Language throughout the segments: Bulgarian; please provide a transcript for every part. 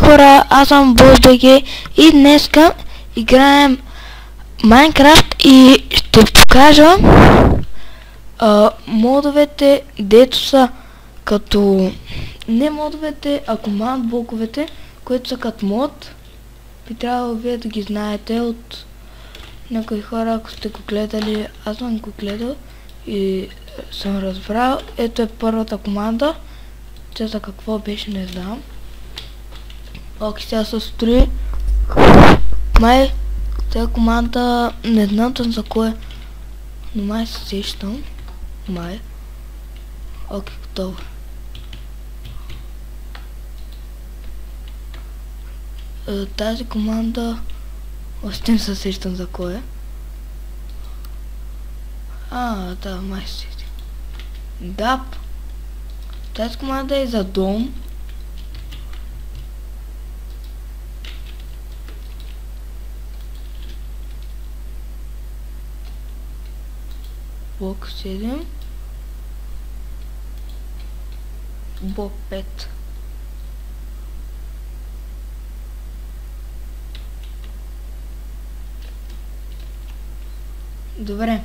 хора, аз съм BossBG и днеска играем Майнкрафт и ще покажа модовете, дето са като... не модовете, а команд блоковете, които са като мод. Би трябвало вие да ги знаете от някои хора, ако сте го гледали. Аз съм го гледал и съм разбрал. Ето е първата команда. Те за какво беше, не знам. Окей, сега се строи. Май тази команда не знам за кое, но май се сещам. Май. Окей, готово. Тази команда още не се сещам за кое. Да, май се сещам. Да. Тази команда е за дом. Блок 7. Блок 5. Добре.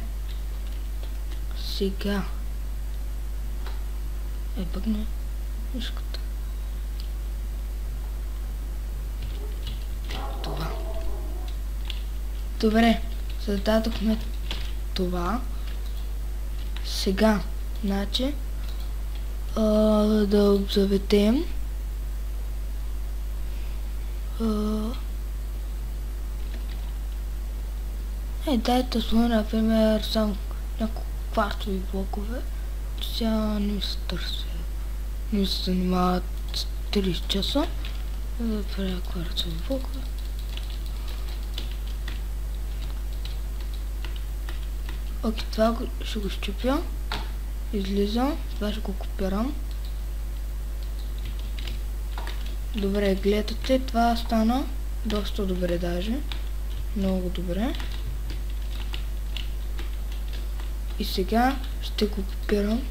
Сега. Бъгна мишката. Това. Добре. Създадохме това. Сега, значи, да обзаветем. Дайте слой, например, само няколко квартови блокове. Сега не ми се търся. Не ми се занимават 30 часа. Да правя квартови блокове. Окей, това ще го щупя. Излизам. Това ще го копирам. Добре, гледате, това стана доста добре даже. Много добре. И сега ще го копирам.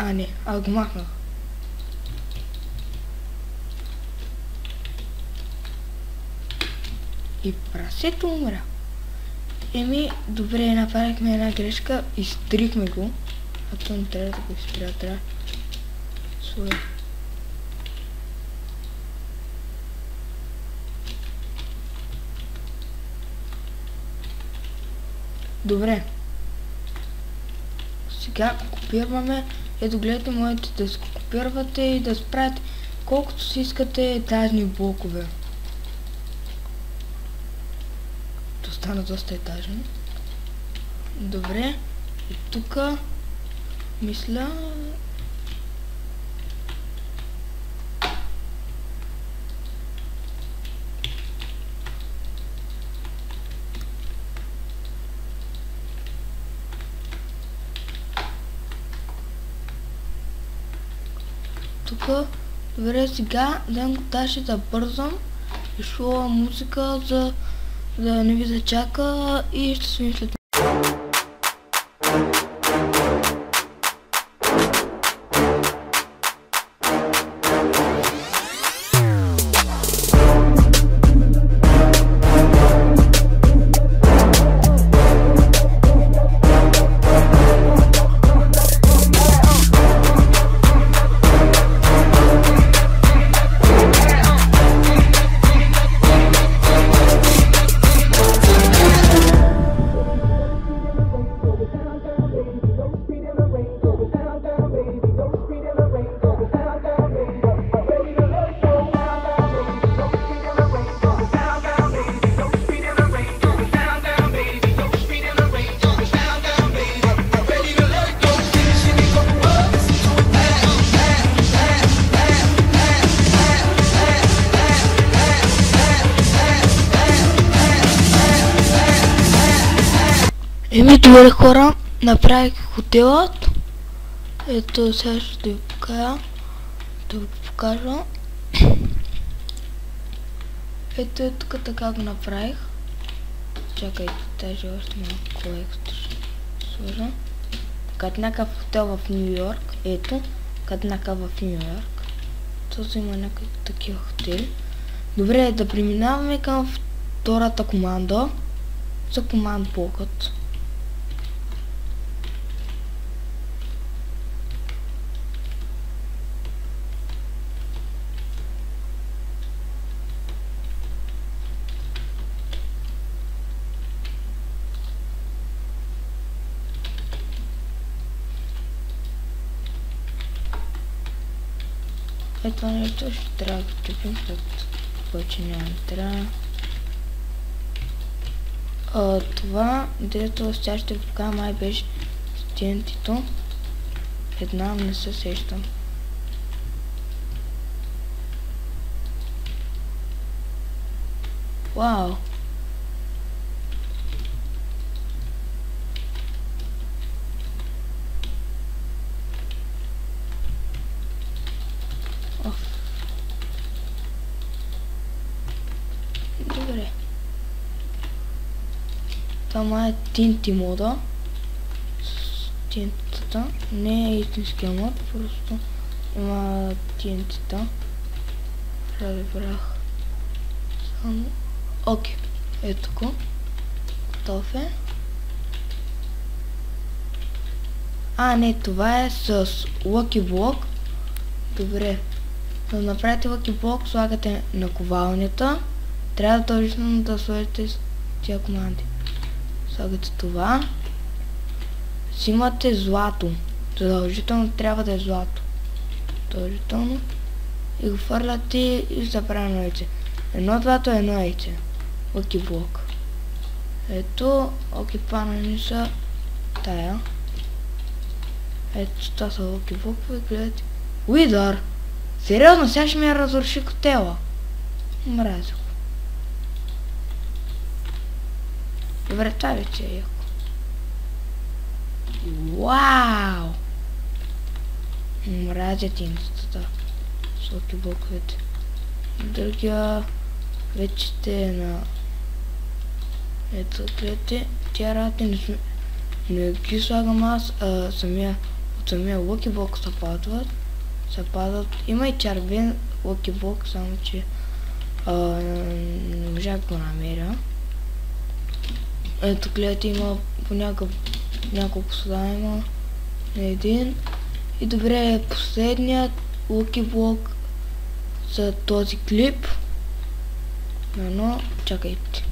Не, го махнах. И прасето умря. Добре, направихме една грешка, изтрихме го. А то не трябва да го изтря, трябва. Слой. Добре. Сега копираме. Ето гледайте, можете да се копирате и да справите колкото си искате етажни блокове. То стана доста етажни. Добре. И тук мисля... Добре, сега даже да бързам и шла музика, за да не ви зачака и ще се видим след. Добре, хора, направих хотелът. Ето сега ще ви покажа. Ето е тук, така го направих. Чакайте, даже още малко екстра ще сложа. Като някакъв хотел в Нью Йорк. Ето, като някакъв в Нью Йорк. Тут има някакви такива хотели. Добре, да преминаваме към втората команда. За команд блокът. Това нещо ще трябва да купим, след повече няма да трябва. Това, дето с тя ще покажа, май беше стентито. Една, не се сещам. Вау! Добре. Това е тинти мода. С тинтата. Не е истинския мод, просто има тинтата. Разбрах. Само. Окей. Ето го. Готов е. Не, това е с Lucky Block. Добре. За да направите Lucky Block, слагате наковалнята. Трябва да точно да сложите с тия команди. Слагате това. Взимате злато. Задължително трябва да е злато. Задължително. И го фърляте и забравяме яйце. Едно злато е едно яйце. Lucky Block. Ето, окипана са тая. Ето, това са Lucky Block. Гледайте. Уидър! Сериозно, сега ще ми я разруши котела. Мразя го. Добре, това вече е яко. Вау! Мразя тинтата. С Lucky блоковете. Другия вече сте на... Ето, гледайте, тя работи не ги слагам аз, от самия Lucky Block се падат. Има и червен Lucky Block, само че не можах да го намеря. Ето, гледайте, има по няколко слайма има на един. И добре, последният Lucky Block за този клип. Но, чакайте.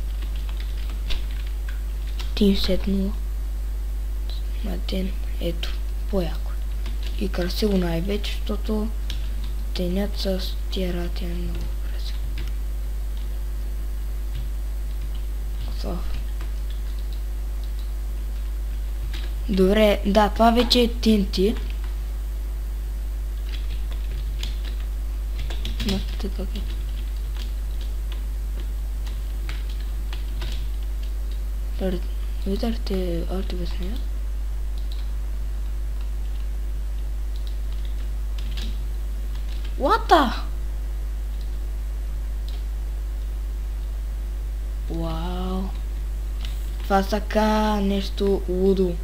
Team Set 0. На ден, ето, по-яко. И красиво най-вече, защото денят с тия рати е много красиво. Добре, да, това вече е TNT. Но, така как е. Видяхте още без нея? What the? Вау. Това са така нещо лудо.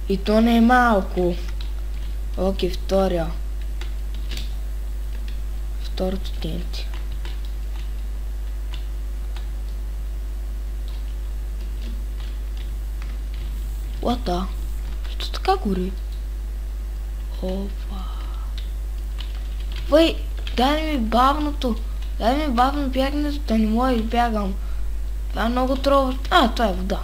И то не е малко. Окей, втория. Второто TNT. What the? Що така гори? Опа. Вей, дай ми бавното. Дай ми бавно бягне, да не мога да бягам. Това е много трудно. Това е вода.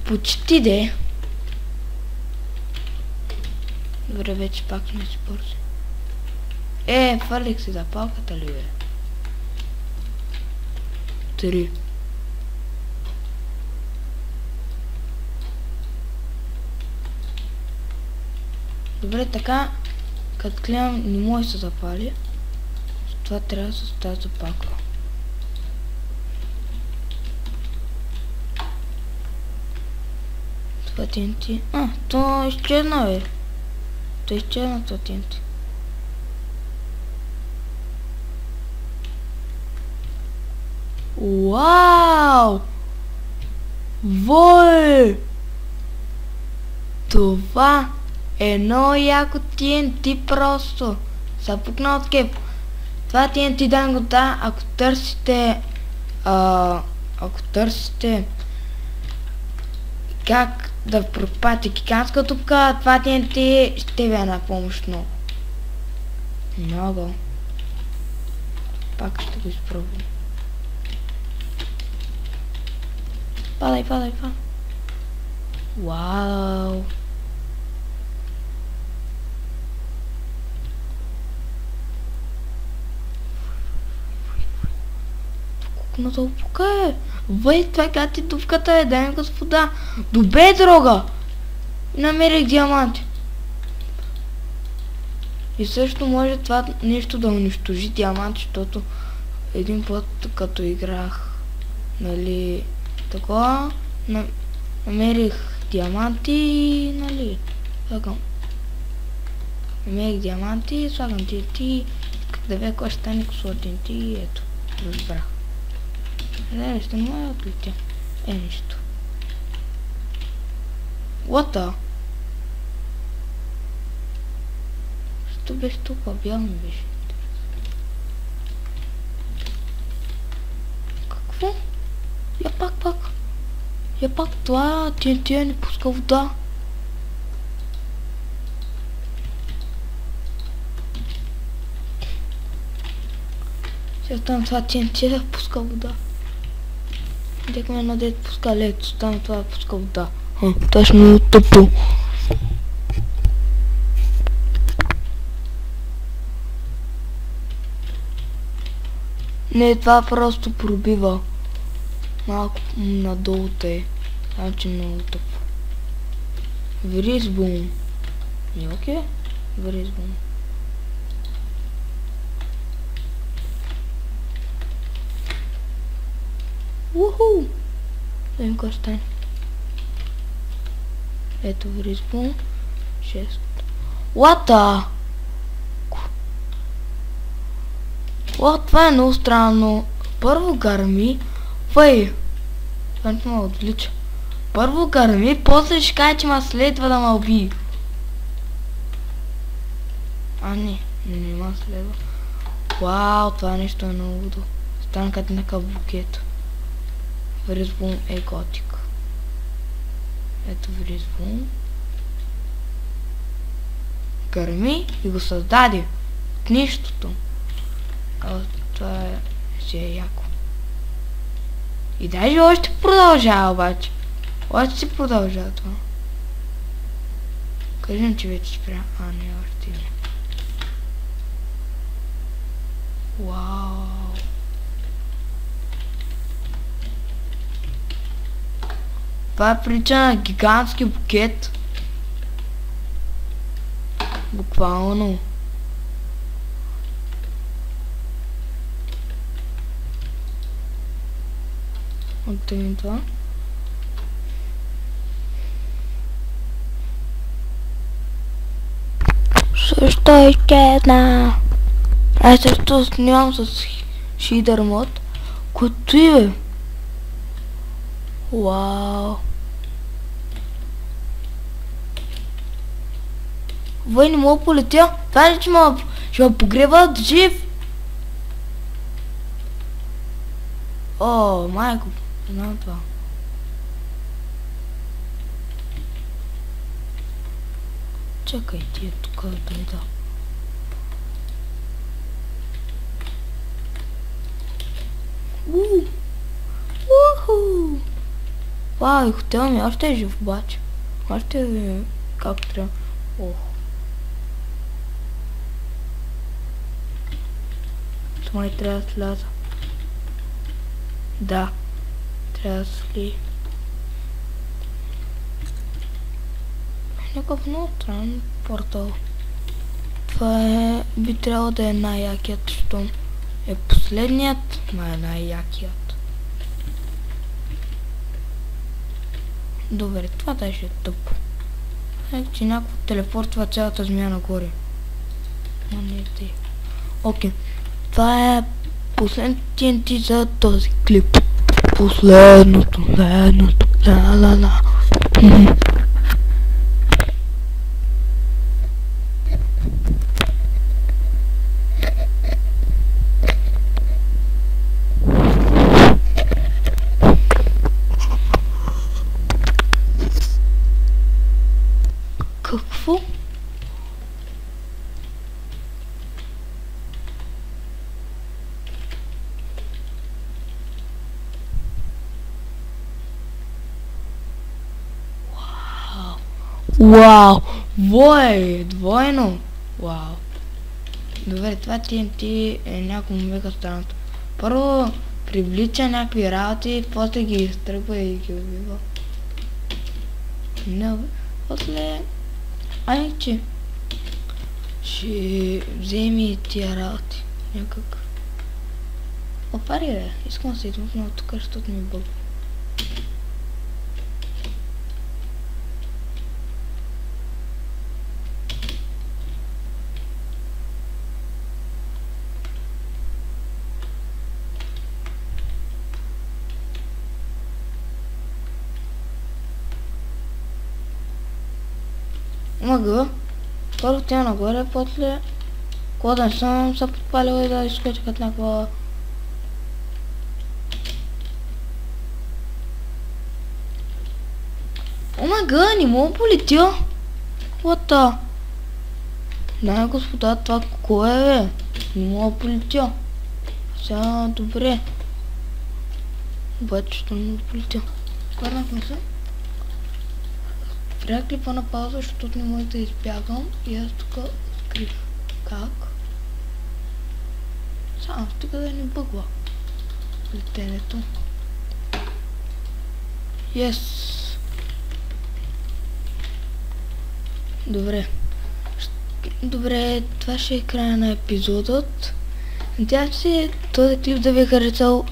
Почти де. Добре, вече пак не се бързи. Фърлих си за палката ли бе? 3. Добре, така, като гледам, не може да се запали. Това трябва да се става за пака. Това TNT. То изчезна, бе. То изчезна това TNT. Вау! Вой! Това е много яко TNT просто. Запукна от кеп. Това TNT дангота, ако търсите как да пропадете гигантска тупка, това TNT ще ви е на помощ много. Много. Пак ще го изпробвам. Падай. Вау. На толкова е. Вай, това гати дупката е, дай ми господа. Добре, дрога. Намерих диаманти. И също може това нещо да унищожи диаманти, защото един път като играх, нали, такова, намерих диаманти, нали, слагам. Намерих диаманти, слагам TNT, да бе кой ще стане косо TNT, ето, разбрах. Нещо не мога да отлетя. Нищо. What the? Що беше толкова бял ми беше? Какво? Я пак това TNT не пуска вода. Сега там това TNT да пуска вода. Декаме на дет пуска лето, там това пуска вода. Точно тъпо. Не, това просто пробива. Малко надолу те. Значи много тъпо. Вризбум. Не окей? Вризбум. Уху! Да им кой. Ето вризбум. 6. What the? Това е много странно. Първо гърми. Това не ме отвлича. Първо гърми, после ще каже, че ма следва да ме убие. Не ма следва. Вау, това нещо е много лудо. Стана като някакъв букет. Вризбум е готик. Ето вризбум. Гърми и го създаде от нищото. Това си е яко. И даже още продължава обаче. Още си продължава това. Кажем, че вече спря. Не, още не. Вау. Това е прилича на гигантски букет. Буквално. Оттегнем това. Също изчезна. Аз също снимам с шидър мод. Което е? Вау. Вай, не мога полетя. Това ли, че ще ме погребат жив? Майко. Знам това. Чакай, ти е тук да дойда. Уху! Вау, и хотел ми още е жив обаче. Още е как трябва. Май трябва да сляза. Да. Трябва да сли. Някакъв много странен портал. Това би трябвало да е най-якият, защото е последният, но е най-якият. Добре, това даже е тъпо. Че някакво телепортва цялата змия нагоре. Но не е те. Окей. Това е последното TNT за този клип. Последното. Вау! Двойно! Вау! Добре, това TNT е някакво мега странното. Първо привлича някакви работи, после ги изтръгва и ги убива. Не, после... че... ще вземи тия работи. Някак... Опари бе, искам да се измъкна от тук, защото ми бъгва. Мъгъл. Първо тя нагоре, после... Кога не съм се подпалил и да изкоча като някаква... Омага, не мога полетя. What? Да, господа, това какво е, бе? Не мога полетя. Сега, добре. Обаче, що не мога полетя? Върнахме се. Трябва клипа на пауза, защото не може да избягам. И аз тук скрих. Как? Само стига да не бъгва летенето. Yes. Добре, това ще е края на епизодът. Надявам се този клип да ви е харесал.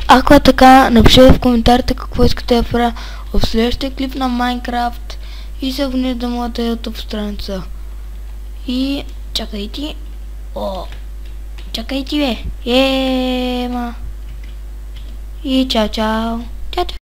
Ако е така, напишете в коментарите какво искате да правя в следващия клип на Майнкрафт и се абонирайте за моята YouTube страница. И чакайте. Чакайте бе. И чао.